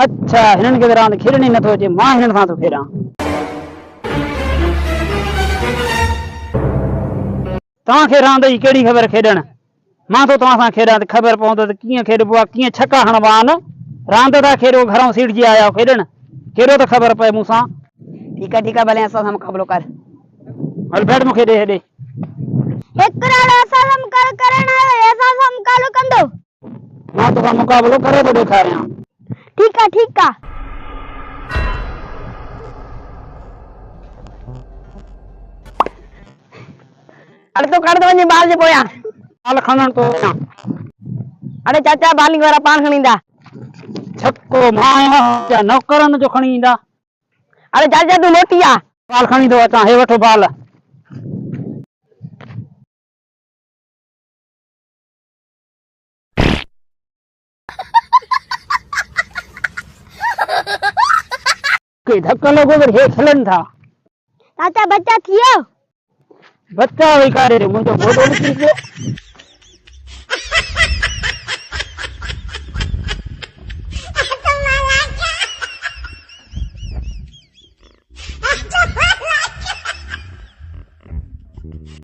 अच्छा हिनन के रांद खेडणी नथो अचे मां हिनन सां थो खेडां तव्हांखे रांद जी कहिड़ी ख़बर खेॾण मां तो तव्हां सां खेॾां त ख़बर पवंदो त कीअं खेॾबो आहे कीअं छक्का हणबा आहिनि रांद था खेॾो घरों सीड़जी आया आहियो खेॾण खेॾो त ख़बर पए मूंसां ठीक है भले असां सां मुक़ाबलो कर हल बैट मूंखे ॾे हेॾे हिकिड़ो असां सां मुक़ाबलो करण आयो असां सां मुक़ाबलो कंदो मां तोखां मुक़ाबलो करे थो ॾेखारियां ठीक है अरे तो कर दो वञी बाल जे पोयां बाल खणण तो वञां अरे चाचा बालिंग वारा पाण खणींदा छक्को मां या नौकरनि जो खणी ईंदा अरे चाचा तू मोटी आ बाल खणी थो अचां हे वठो बाल के धक्का लॻो त हे खिलनि था चाचा बच्चा थियो बच्चा वेकारे मुंहिंजो गोॾो निकिरी पियो